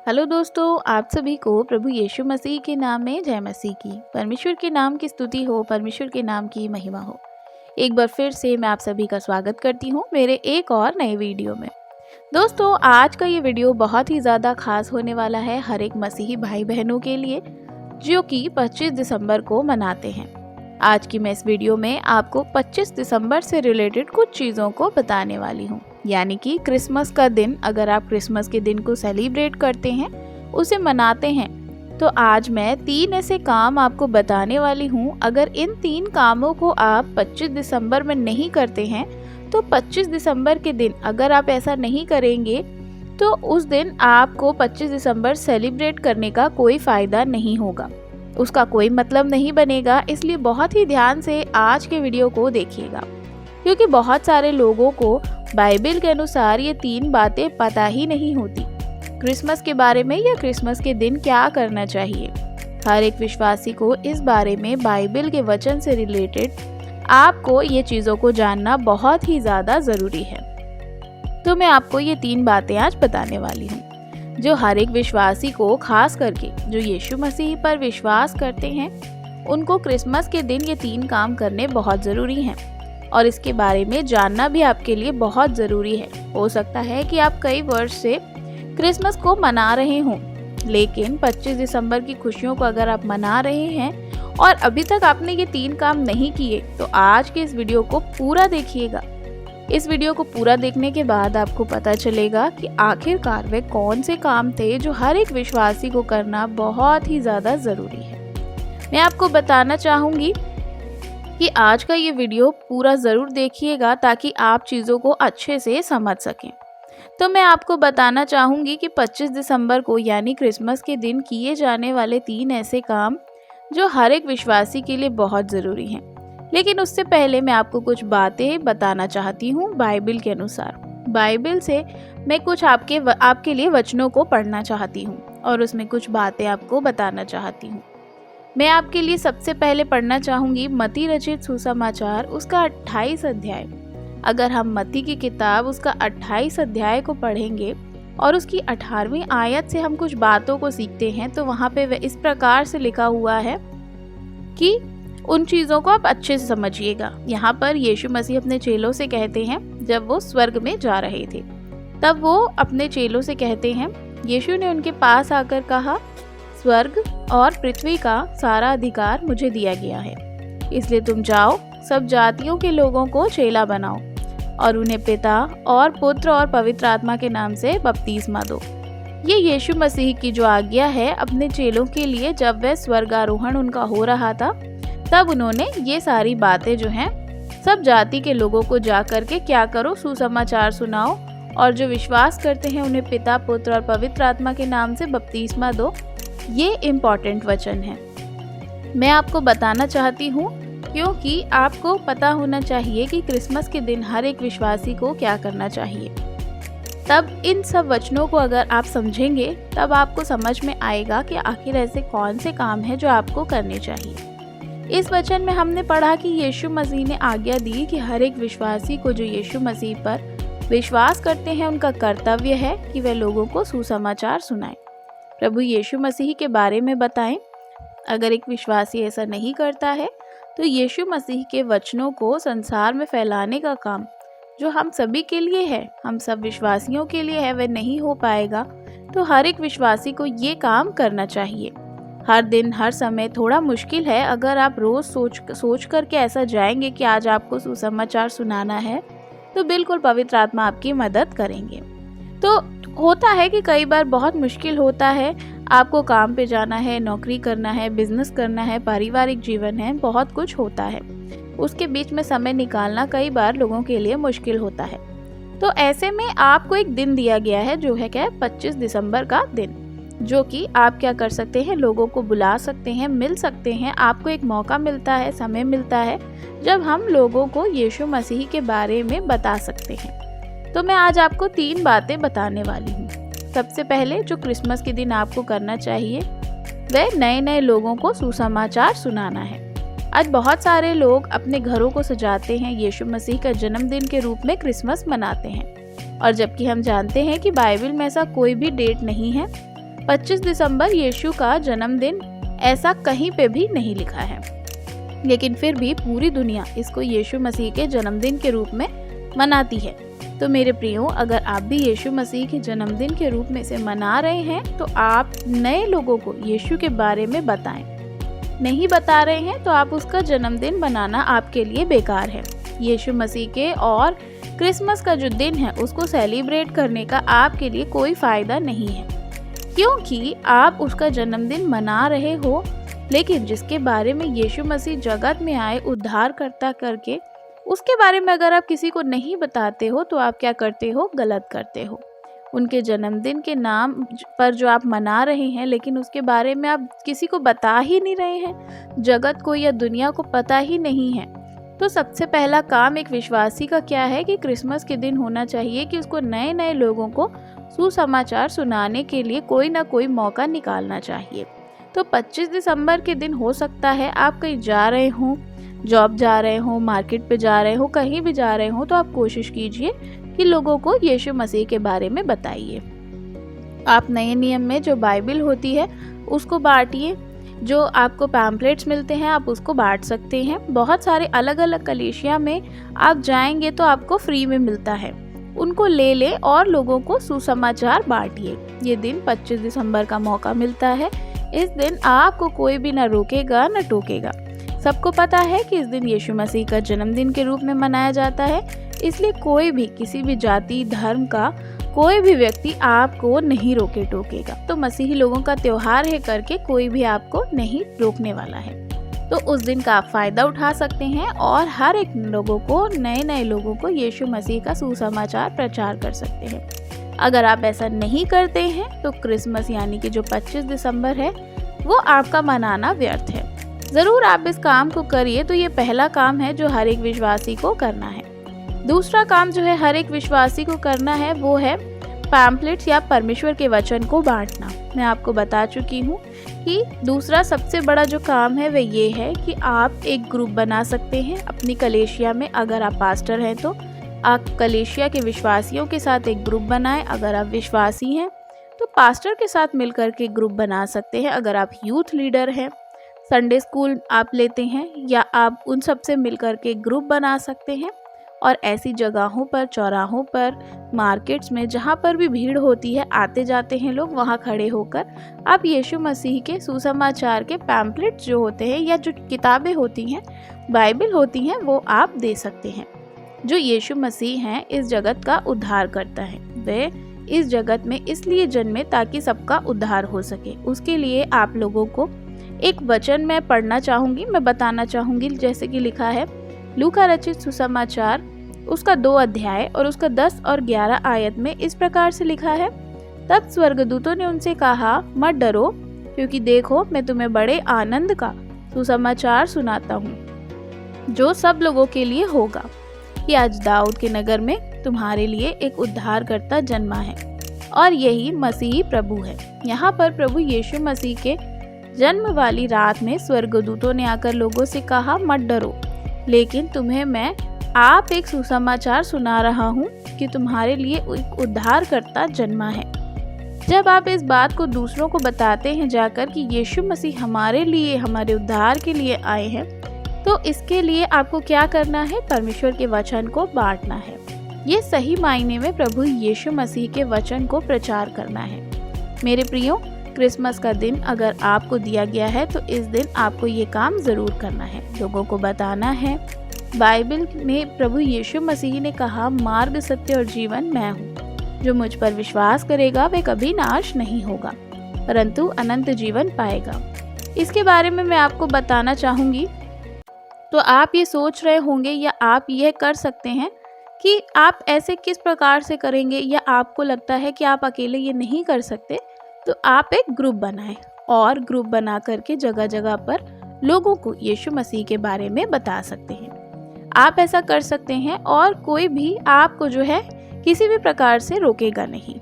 Hello दोस्तों, आप सभी को प्रभु यीशु मसीह के नाम में जय मसीह की। परमेश्वर के नाम की स्तुति हो, परमेश्वर के नाम की महिमा हो। एक बार फिर से मैं आप सभी का स्वागत करती हूँ मेरे एक और नए वीडियो में। दोस्तों, आज का ये वीडियो बहुत ही ज़्यादा खास होने वाला है हर एक मसीही भाई बहनों के लिए जो कि 25 दिसंबर को मनाते हैं। आज की मैं इस वीडियो में आपको 25 दिसंबर से रिलेटेड कुछ चीज़ों को बताने वाली हूँ, यानी कि क्रिसमस का दिन। अगर आप क्रिसमस के दिन को सेलिब्रेट करते हैं, उसे मनाते हैं, तो आज मैं 3 ऐसे काम आपको बताने वाली हूँ। अगर इन 3 कामों को आप 25 दिसंबर में नहीं करते हैं, तो 25 दिसंबर के दिन अगर आप ऐसा नहीं करेंगे, तो उस दिन आपको 25 दिसंबर सेलिब्रेट करने का कोई फ़ायदा नहीं होगा, उसका कोई मतलब नहीं बनेगा। इसलिए बहुत ही ध्यान से आज के वीडियो को देखिएगा, क्योंकि बहुत सारे लोगों को बाइबल के अनुसार ये 3 बातें पता ही नहीं होती क्रिसमस के बारे में, या क्रिसमस के दिन क्या करना चाहिए। हर एक विश्वासी को इस बारे में बाइबल के वचन से रिलेटेड आपको ये चीज़ों को जानना बहुत ही ज़्यादा ज़रूरी है। तो मैं आपको ये 3 बातें आज बताने वाली हूँ जो हर एक विश्वासी को, खास करके जो यीशु मसीह पर विश्वास करते हैं, उनको क्रिसमस के दिन ये 3 काम करने बहुत ज़रूरी हैं और इसके बारे में जानना भी आपके लिए बहुत ज़रूरी है। हो सकता है कि आप कई वर्ष से क्रिसमस को मना रहे हों, लेकिन 25 दिसंबर की खुशियों को अगर आप मना रहे हैं और अभी तक आपने ये 3 काम नहीं किए, तो आज के इस वीडियो को पूरा देखिएगा। इस वीडियो को पूरा देखने के बाद आपको पता चलेगा कि आखिरकार वे कौन से काम थे जो हर एक विश्वासी को करना बहुत ही ज़्यादा ज़रूरी है। मैं आपको बताना चाहूँगी कि आज का ये वीडियो पूरा ज़रूर देखिएगा ताकि आप चीज़ों को अच्छे से समझ सकें। तो मैं आपको बताना चाहूँगी कि 25 दिसंबर को यानी क्रिसमस के दिन किए जाने वाले 3 ऐसे काम जो हर एक विश्वासी के लिए बहुत ज़रूरी हैं। लेकिन उससे पहले मैं आपको कुछ बातें बताना चाहती हूँ बाइबल के अनुसार। बाइबल से मैं कुछ आपके लिए वचनों को पढ़ना चाहती हूँ और उसमें कुछ बातें आपको बताना चाहती हूँ। मैं आपके लिए सबसे पहले पढ़ना चाहूँगी मत्ती रचित सुसमाचार, उसका 28 अध्याय। अगर हम मत्ती की किताब उसका 28 अध्याय को पढ़ेंगे और उसकी 18वीं आयत से हम कुछ बातों को सीखते हैं, तो वहाँ पे इस प्रकार से लिखा हुआ है कि उन चीज़ों को आप अच्छे से समझिएगा। यहाँ पर यीशु मसीह अपने चेलों से कहते हैं, जब वो स्वर्ग में जा रहे थे, तब वो अपने चेलों से कहते हैं, यीशु ने उनके पास आकर कहा, स्वर्ग और पृथ्वी का सारा अधिकार मुझे दिया गया है, इसलिए तुम जाओ, सब जातियों के लोगों को चेला बनाओ और उन्हें पिता और पुत्र और पवित्र आत्मा के नाम से बपतिस्मा दो। ये यीशु मसीह की जो आज्ञा है अपने चेलों के लिए, जब वह स्वर्गारोहण उनका हो रहा था, तब उन्होंने ये सारी बातें जो हैं, सब जाति के लोगों को जा करके क्या करो, सुसमाचार सुनाओ और जो विश्वास करते हैं उन्हें पिता, पुत्र और पवित्र आत्मा के नाम से बपतिस्मा दो। ये इम्पॉर्टेंट वचन है, मैं आपको बताना चाहती हूँ, क्योंकि आपको पता होना चाहिए कि क्रिसमस के दिन हर एक विश्वासी को क्या करना चाहिए। तब इन सब वचनों को अगर आप समझेंगे, तब आपको समझ में आएगा कि आखिर ऐसे कौन से काम हैं जो आपको करने चाहिए। इस वचन में हमने पढ़ा कि यीशु मसीह ने आज्ञा दी कि हर एक विश्वासी को जो यीशु मसीह पर विश्वास करते हैं, उनका कर्तव्य है कि वे लोगों को सुसमाचार सुनाएं, प्रभु यीशु मसीह के बारे में बताएं। अगर एक विश्वासी ऐसा नहीं करता है, तो यीशु मसीह के वचनों को संसार में फैलाने का काम जो हम सभी के लिए है, हम सब विश्वासियों के लिए है, वह नहीं हो पाएगा। तो हर एक विश्वासी को ये काम करना चाहिए। हर दिन हर समय थोड़ा मुश्किल है। अगर आप रोज़ सोच करके ऐसा जाएंगे कि आज आपको सुसमाचार सुनाना है, तो बिल्कुल पवित्र आत्मा आपकी मदद करेंगे। तो होता है कि कई बार बहुत मुश्किल होता है, आपको काम पे जाना है, नौकरी करना है, बिजनेस करना है, पारिवारिक जीवन है, बहुत कुछ होता है, उसके बीच में समय निकालना कई बार लोगों के लिए मुश्किल होता है। तो ऐसे में आपको एक दिन दिया गया है जो है क्या, 25 दिसंबर का दिन, जो कि आप क्या कर सकते हैं, लोगों को बुला सकते हैं, मिल सकते हैं। आपको एक मौका मिलता है, समय मिलता है, जब हम लोगों को यीशु मसीह के बारे में बता सकते हैं। तो मैं आज आपको 3 बातें बताने वाली हूँ। सबसे पहले जो क्रिसमस के दिन आपको करना चाहिए, वह नए लोगों को सुसमाचार सुनाना है। आज बहुत सारे लोग अपने घरों को सजाते हैं, यीशु मसीह का जन्मदिन के रूप में क्रिसमस मनाते हैं, और जबकि हम जानते हैं कि बाइबल में ऐसा कोई भी डेट नहीं है, 25 दिसंबर यीशु का जन्मदिन ऐसा कहीं पे भी नहीं लिखा है, लेकिन फिर भी पूरी दुनिया इसको यीशु मसीह के जन्मदिन के रूप में मनाती है। तो मेरे प्रियो, अगर आप भी यीशु मसीह के जन्मदिन के रूप में इसे मना रहे हैं तो आप नए लोगों को यीशु के बारे में बताएं। नहीं बता रहे हैं तो आप उसका जन्मदिन मनाना आपके लिए बेकार है। यीशु मसीह के और क्रिसमस का जो दिन है उसको सेलिब्रेट करने का आपके लिए कोई फ़ायदा नहीं है, क्योंकि आप उसका जन्मदिन मना रहे हो, लेकिन जिसके बारे में यीशु मसीह जगत में आए उद्धारकर्ता करके, उसके बारे में अगर आप किसी को नहीं बताते हो तो आप क्या करते हो? गलत करते हो। उनके जन्मदिन के नाम पर जो आप मना रहे हैं, लेकिन उसके बारे में आप किसी को बता ही नहीं रहे हैं, जगत को या दुनिया को पता ही नहीं है। तो सबसे पहला काम एक विश्वासी का क्या है कि क्रिसमस के दिन होना चाहिए कि उसको नए नए लोगों को सुसमाचार सुनाने के लिए कोई ना कोई मौका निकालना चाहिए। तो 25 दिसंबर के दिन हो सकता है आप कहीं जा रहे हो, जॉब जा रहे हो, मार्केट पे जा रहे हो, कहीं भी जा रहे हो, तो आप कोशिश कीजिए कि लोगों को यीशु मसीह के बारे में बताइए। आप नए नियम में जो बाइबल होती है उसको बांटिए, जो आपको पैम्पलेट्स मिलते हैं आप उसको बांट सकते हैं। बहुत सारे अलग अलग कलीसिया में आप जाएंगे तो आपको फ्री में मिलता है, उनको ले लें और लोगों को सुसमाचार बांटिए। ये दिन 25 दिसंबर का मौका मिलता है। इस दिन आपको कोई भी ना रोकेगा ना टोकेगा। सबको पता है कि इस दिन यीशु मसीह का जन्मदिन के रूप में मनाया जाता है, इसलिए कोई भी किसी भी जाति धर्म का कोई भी व्यक्ति आपको नहीं रोके टोकेगा। तो मसीही लोगों का त्योहार है करके कोई भी आपको नहीं रोकने वाला है। तो उस दिन का आप फायदा उठा सकते हैं और हर एक लोगों को, नए नए लोगों को यीशु मसीह का सुसमाचार प्रचार कर सकते हैं। अगर आप ऐसा नहीं करते हैं तो क्रिसमस यानी कि जो 25 दिसंबर है वो आपका मनाना व्यर्थ है। ज़रूर आप इस काम को करिए। तो ये पहला काम है जो हर एक विश्वासी को करना है। दूसरा काम जो है हर एक विश्वासी को करना है वो है पैम्पलेट्स या परमेश्वर के वचन को बांटना। मैं आपको बता चुकी हूँ कि दूसरा सबसे बड़ा जो काम है वह ये है कि आप एक ग्रुप बना सकते हैं अपनी कलीसिया में। अगर आप पास्टर हैं तो आप कलीसिया के विश्वासियों के साथ एक ग्रुप बनाएं। अगर आप विश्वासी हैं तो पास्टर के साथ मिलकर के ग्रुप बना सकते हैं। अगर आप यूथ लीडर हैं, संडे स्कूल आप लेते हैं, या आप उन सब से मिलकर के ग्रुप बना सकते हैं। और ऐसी जगहों पर, चौराहों पर, मार्केट्स में जहाँ पर भी भीड़ होती है, आते जाते हैं लोग, वहाँ खड़े होकर आप यीशु मसीह के सुसमाचार के पैम्पलेट्स जो होते हैं या जो किताबें होती हैं, बाइबल होती हैं, वो आप दे सकते हैं। जो यीशु मसीह हैं इस जगत का उद्धार करता है। वे इस जगत में इसलिए जन्मे ताकि सबका उद्धार हो सके। उसके लिए आप लोगों को एक वचन मैं पढ़ना चाहूँगी, मैं बताना चाहूँगी, जैसे कि लिखा है लूका रचित सुसमाचार उसका 2 अध्याय और उसका 10 और 11 आयत में इस प्रकार से लिखा है। तब स्वर्गदूतों ने उनसे कहा, मत डरो, क्योंकि देखो मैं तुम्हें बड़े आनंद का सुसमाचार सुनाता हूँ, जो सब लोगों के लिए होगा कि आज दाऊद के नगर में तुम्हारे लिए एक उद्धारकर्ता जन्मा है, और यही मसीही प्रभु है। यहाँ पर प्रभु यीशु मसीह के जन्म वाली रात में स्वर्गदूतों ने आकर लोगों से कहा, मत डरो, लेकिन तुम्हें मैं आप एक सुसमाचार सुना रहा हूँ कि तुम्हारे लिए एक उद्धारकर्ता जन्मा है। जब आप इस बात को दूसरों को बताते हैं जाकर कि यीशु मसीह हमारे लिए, हमारे उद्धार के लिए आए हैं, तो इसके लिए आपको क्या करना है? परमेश्वर के वचन को बांटना है। ये सही मायने में प्रभु यीशु मसीह के वचन को प्रचार करना है। मेरे प्रियो, क्रिसमस का दिन अगर आपको दिया गया है तो इस दिन आपको ये काम ज़रूर करना है, लोगों को बताना है। बाइबल में प्रभु यीशु मसीह ने कहा, मार्ग, सत्य और जीवन मैं हूँ। जो मुझ पर विश्वास करेगा वह कभी नाश नहीं होगा, परंतु अनंत जीवन पाएगा। इसके बारे में मैं आपको बताना चाहूँगी। तो आप ये सोच रहे होंगे या आप यह कर सकते हैं कि आप ऐसे किस प्रकार से करेंगे, या आपको लगता है कि आप अकेले ये नहीं कर सकते, तो आप एक ग्रुप बनाएं और ग्रुप बना करके जगह जगह पर लोगों को यीशु मसीह के बारे में बता सकते हैं। आप ऐसा कर सकते हैं और कोई भी आपको जो है किसी भी प्रकार से रोकेगा नहीं।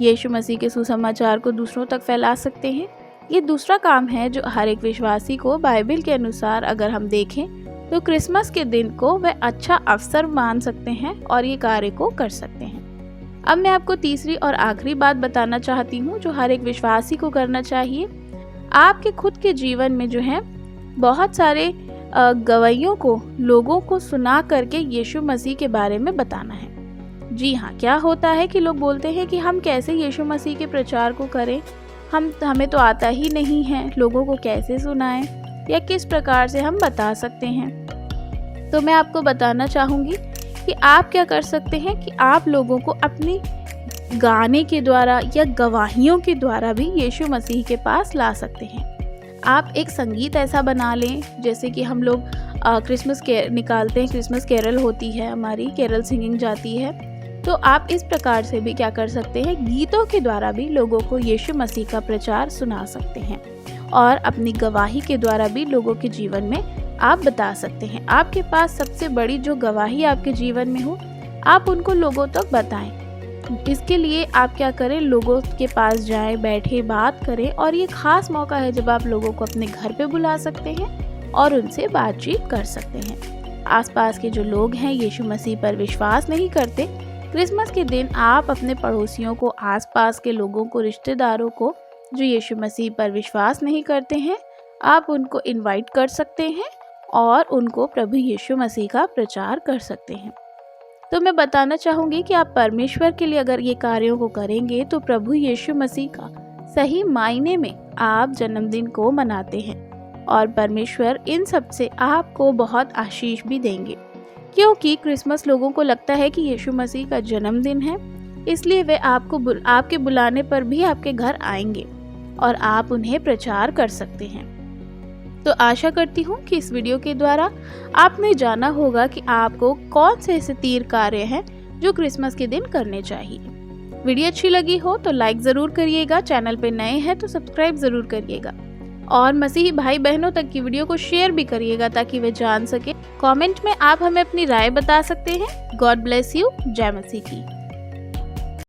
यीशु मसीह के सुसमाचार को दूसरों तक फैला सकते हैं। ये दूसरा काम है जो हर एक विश्वासी को बाइबल के अनुसार अगर हम देखें तो क्रिसमस के दिन को वह अच्छा अवसर मान सकते हैं और ये कार्य को कर सकते हैं। अब मैं आपको तीसरी और आखिरी बात बताना चाहती हूँ जो हर एक विश्वासी को करना चाहिए। आपके खुद के जीवन में जो है बहुत सारे गवाहियों को, लोगों को सुना करके यीशु मसीह के बारे में बताना है। जी हाँ, क्या होता है कि लोग बोलते हैं कि हम कैसे यीशु मसीह के प्रचार को करें, हमें तो आता ही नहीं है, लोगों को कैसे सुनाएं या किस प्रकार से हम बता सकते हैं। तो मैं आपको बताना चाहूँगी कि आप क्या कर सकते हैं कि आप लोगों को अपनी गाने के द्वारा या गवाहियों के द्वारा भी यीशु मसीह के पास ला सकते हैं। आप एक संगीत ऐसा बना लें, जैसे कि हम लोग क्रिसमस के निकालते हैं, क्रिसमस कैरल होती है हमारी, कैरल सिंगिंग जाती है, तो आप इस प्रकार से भी क्या कर सकते हैं, गीतों के द्वारा भी लोगों को यीशु मसीह का प्रचार सुना सकते हैं और अपनी गवाही के द्वारा भी लोगों के जीवन में आप बता सकते हैं। आपके पास सबसे बड़ी जो गवाही आपके जीवन में हो, आप उनको लोगों तक बताएं। इसके लिए आप क्या करें, लोगों के पास जाएं, बैठे बात करें, और ये खास मौका है जब आप लोगों को अपने घर पे बुला सकते हैं और उनसे बातचीत कर सकते हैं। आसपास के जो लोग हैं यीशु मसीह पर विश्वास नहीं करते, क्रिसमस के दिन आप अपने पड़ोसियों को, आसपास के लोगों को, रिश्तेदारों को जो यीशु मसीह पर विश्वास नहीं करते हैं, आप उनको इनवाइट कर सकते हैं और उनको प्रभु यीशु मसीह का प्रचार कर सकते हैं। तो मैं बताना चाहूँगी कि आप परमेश्वर के लिए अगर ये कार्यों को करेंगे तो प्रभु यीशु मसीह का सही मायने में आप जन्मदिन को मनाते हैं और परमेश्वर इन सब से आपको बहुत आशीष भी देंगे, क्योंकि क्रिसमस लोगों को लगता है कि यीशु मसीह का जन्मदिन है, इसलिए वे आपके बुलाने पर भी आपके घर आएंगे और आप उन्हें प्रचार कर सकते हैं। तो आशा करती हूँ कि इस वीडियो के द्वारा आपने जाना होगा कि आपको कौन से ऐसे 3 कार्य हैं जो क्रिसमस के दिन करने चाहिए। वीडियो अच्छी लगी हो तो लाइक ज़रूर करिएगा, चैनल पे नए हैं तो सब्सक्राइब ज़रूर करिएगा और मसीही भाई बहनों तक की वीडियो को शेयर भी करिएगा ताकि वे जान सके। कमेंट में आप हमें अपनी राय बता सकते हैं। God bless you. जय मसीह की।